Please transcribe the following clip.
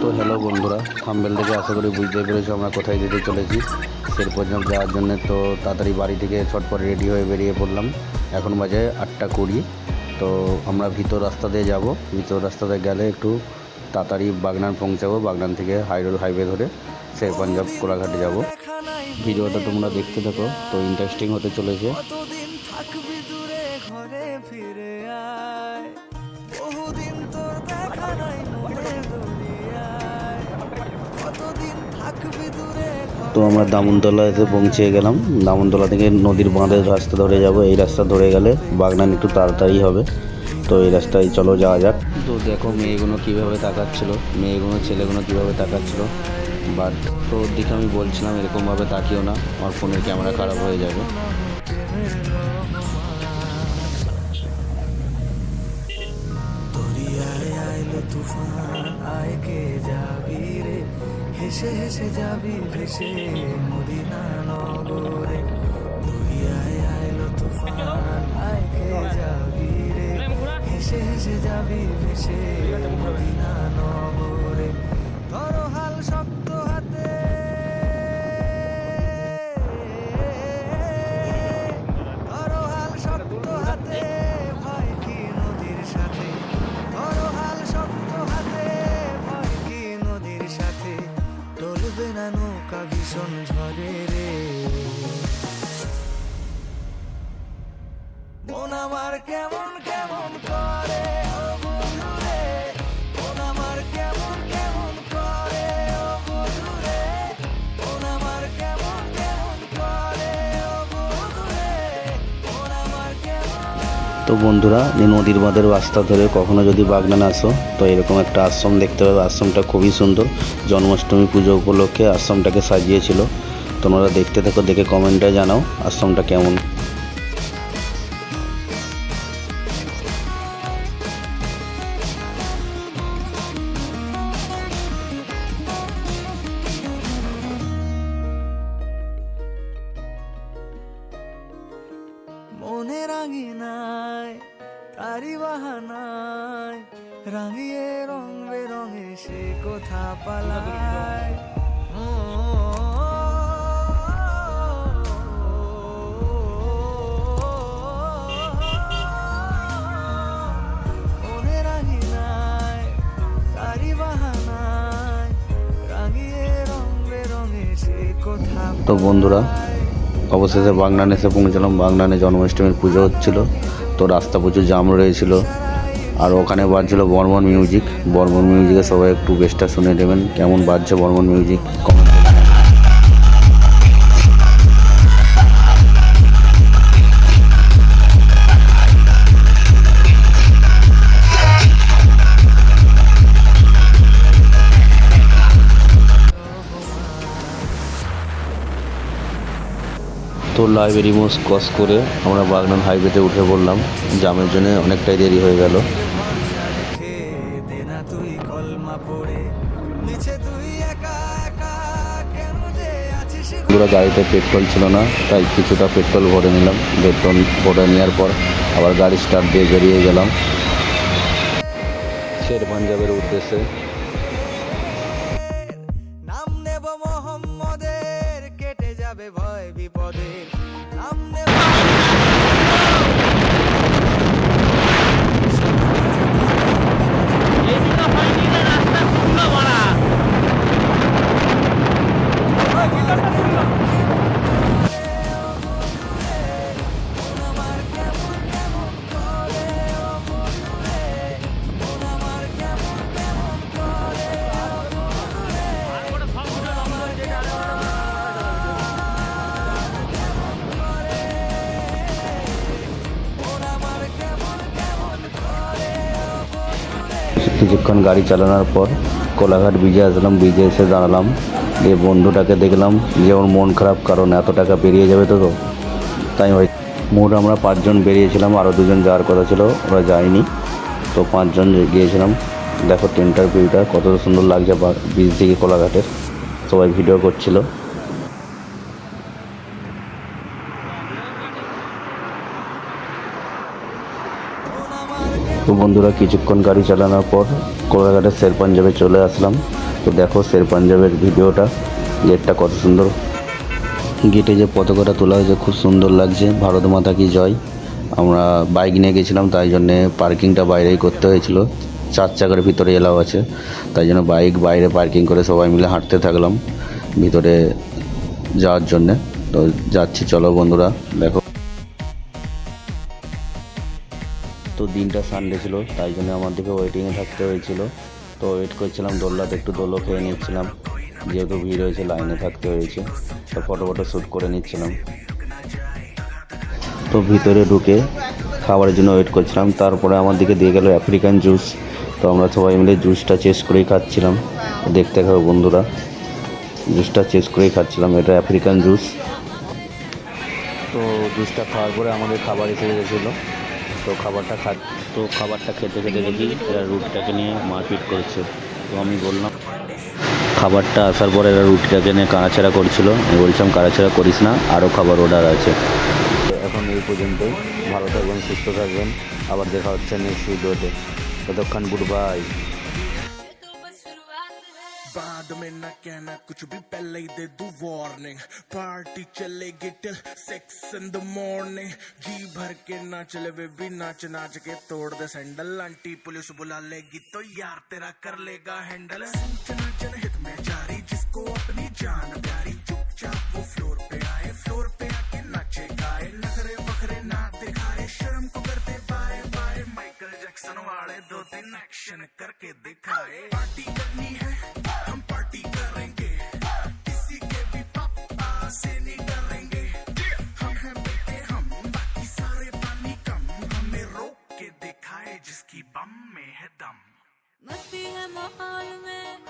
তো হ্যালো বন্ধুরা, থাম্বনেল থেকে আশা করি বুঝতে পেরেছো আমরা কোথায় যেতে চলেছি। শেরপঞ্জাব যাওয়ার জন্য তো তাড়াতাড়ি বাড়ি থেকে ছটপট রেডি হয়ে বেরিয়ে পড়লাম। এখন বাজে 8:20। তো আমরা ভিতর রাস্তা দিয়ে যাব। ভিতর রাস্তাতে গেলে একটু তাড়াতাড়ি বাগনান পৌঁছাবো। বাগনান থেকে হাইওয়ে ধরে শেরপঞ্জাব কোলাঘাটে যাব। ভিডিওটা তোমরা দেখতে থাকো, তো ইন্টারেস্টিং হতে চলেছে। কতদিন থাকবি দূরে ঘরে ফিরে আয়, বহুদিন তোর দেখা নাই মনের দুনিয়ায়, কতদিন থাকবি দূরে। তো আমরা দামনতলা এসে পৌঁছে গেলাম। দামনতলা থেকে নদীর বাঁধের রাস্তা ধরে যাব। এই রাস্তা ধরে গেলে বাগনান একটু তাড়াতাড়ি হবে। তো এই রাস্তায় চলো যাওয়া যাক। তো দেখো মেয়েগুলো কীভাবে তাকাচ্ছিলো, ছেলেগুলো কীভাবে তাকাচ্ছিলো। বাট তো ওর দিকে আমি বলছিলাম এরকমভাবে তাকিও না, আমার ফোনের ক্যামেরা খারাপ হয়ে যাবে। দরিয়ায় আইলো তুফান, আয় কে যাবি রে, হেসে হেসে যাবি ভেসে মদিনা নগরে। দরিয়ায় আইলো তুফান, আয় কে যাবি রে, হেসে হেসে যাবি ভেসে মদিনা নগরে। ধরো হাল শক্ত হাতে, ধরো হাল শক্ত হাতে, ভয় কি নদীর সাথে, ধরো হাল শক্ত হাতে, ভয় কি নদীর সাথে, টলবে না নৌকা ভীষণ ঝড়ে রে। মন আমার কেমন কেমন করে ও বন্ধু রে, মন আমার কেমন কেমন করে ও বন্ধু রে, মন আমার কেমন কেমন করে ও বন্ধু রে, মন আমার কেমন। তো বন্ধুরা, এই নদীর বাঁধের রাস্তা ধরে কখনো যদি বাগনান আসো তো এরকম একটা আশ্রম দেখতে পাবে। আশ্রমটা খুবই সুন্দর। জন্মাষ্টমী পুজো উপলক্ষে আশ্রমটাকে সাজিয়েছিল। তোমরা দেখতে থাকো, দেখে কমেন্টে জানাও আশ্রমটা কেমন। মনে রাঙিনায় তারি বাহানায়, রাঙিয়ে রং বেরঙে সে কোথা পালায়। মনে রাঙিনায় তারি বাহানায়, রাঙিয়ে রং বেরঙে সে কোথা। তো বন্ধুরা, অবশেষে বাগনান এসে পৌঁছলাম। বাগনানে জন্মাষ্টমীর পুজো হচ্ছিল, তো রাস্তা প্রচুর জাম রয়েছিল। আর ওখানে বাজছিল বর্মন মিউজিক। বর্মন মিউজিকে সবাই একটু বেস্টটা শুনে নেবেন, কেমন বাজছে বর্মন মিউজিক কমেন্ট। তো লাইব্রেরি মোড় ক্রস করে আমরা বাগনান হাইওয়েতে উঠে পড়লাম। জামের জন্য অনেকটাই দেরি হয়ে গেল। তুই কলমা পড়ে নিচে তুই একা একা কেন যে আছিস। পুরো গাড়িতে পেট্রোল ছিল না, তাই কিছুটা পেট্রোল ভরে নিলাম। পেট্রোল ভরে নেওয়ার পর আবার গাড়ি স্টার্ট দিয়ে বেরিয়ে গেলাম শেরপঞ্জাবের উদ্দেশ্যে। নাম নেব মোহাম্মদের, কেটে যাবে ভয় বিপদে। নাম নেব কিছুক্ষণ গাড়ি চালানোর পর কোলাঘাট ব্রিজে আসলাম। ব্রিজে এসে দাঁড়ালাম, দিয়ে বন্ধুটাকে দেখলাম যে ওর মন খারাপ, কারণ এত টাকা বেরিয়ে যাবে। তো তাই মোট আমরা 5 জন বেরিয়েছিলাম, আরও 2 জন যাওয়ার কথা ছিল, ওরা যায়নি। তো 5 জন গিয়েছিলাম। দেখো ট্রেনটার ভিউটা কত সুন্দর লাগছে ব্রিজ থেকে কোলাঘাটের। সবাই ভিডিও করছিল। আমার তো বন্ধুরা কিছুক্ষণ গাড়ি চালানোর পর কোলাঘাটের শের পাঞ্জাবে চলে আসলাম। তো দেখো শের পাঞ্জাবের ভিডিওটা, গেটটা কত সুন্দর, গেটে যে পতাকাটা তোলা হয়েছে খুব সুন্দর লাগছে, ভারত মাতা কি জয়। আমরা বাইক নিয়ে গেছিলাম, তাই জন্যে পার্কিংটা বাইরেই করতে হয়েছিল, 4 চাকার ভিতরে এলাও আছে, তাই জন্য বাইক বাইরে পার্কিং করে সবাই মিলে হাঁটতে থাকলাম ভিতরে যাওয়ার জন্যে। তো যাচ্ছি, চলো বন্ধুরা দেখো। তো দিনটা সানডে ছিল, তাই জন্য আমাদেরকে ওয়েটিংয়ে থাকতে হয়েছিল। তো ওয়েট করছিলাম, দোল্লাতে একটু দোলো খেয়ে নিচ্ছিলাম, যেহেতু ভিড় হয়েছে লাইনে থাকতে হয়েছে। তো ফটো শ্যুট করে নিচ্ছিলাম। তো ভিতরে ঢুকে খাবারের জন্য ওয়েট করছিলাম, তারপরে আমার দিকে দিয়ে গেল আফ্রিকান জুস। তো আমরা সবাই মিলে জুসটা চেস করেই খাচ্ছিলাম, দেখতে খাবো বন্ধুরা, জুসটা চেস করেই খাচ্ছিলাম, এটা আফ্রিকান জুস। তো জুসটা খাওয়ার পরে আমাদের খাবার এসে গেছিলো। তো খাবারটা খেতে খেতে দেখি এরা রুটিটাকে নিয়ে মারপিট করছে। তো আমি বললাম, খাবারটা আসার পরে এরা রুটিটাকে নিয়ে কাড়াছাড়া করছিল। আমি বলছিলাম কাড়াছাড়া করিস না, আরও খাবার অর্ডার আছে। তো এখন এই পর্যন্তই, ভালো থাকবেন, সুস্থ থাকবেন, আবার দেখা হচ্ছে নেক্সট ভিডিওতে। ততক্ষণ গুড বাই। बाद में न कहना कुछ भी, पहले ही दे दूं वार्निंग। पार्टी चलेगी टिल 6 in the morning। जी भर के नाच ले बेबी, नाच नाच के तोड़ दे सैंडल। आंटी पुलिस बुला लेगी तो यार तेरा कर लेगा हैंडल। सूचना जनहित में जारी, जिसको अपनी जान प्यारी, चुपचाप वो फ्लोर पे आए, फ्लोर पे आके नाचे गाए, नखरे बखरे ना दिखाए, शर्म को करते बाय बाय। माइकल जैक्सन वाले 2-3 एक्शन करके दिखाए। पार्टी करनी है हम पार्टी करेंगे, किसी के भी पापा से नहीं डरेंगे। हम हैं बेटे हम, बाकी सारे पानी कम, हमें रोक के दिखाए जिसकी बम में है दम। मस्ती है माहौल में।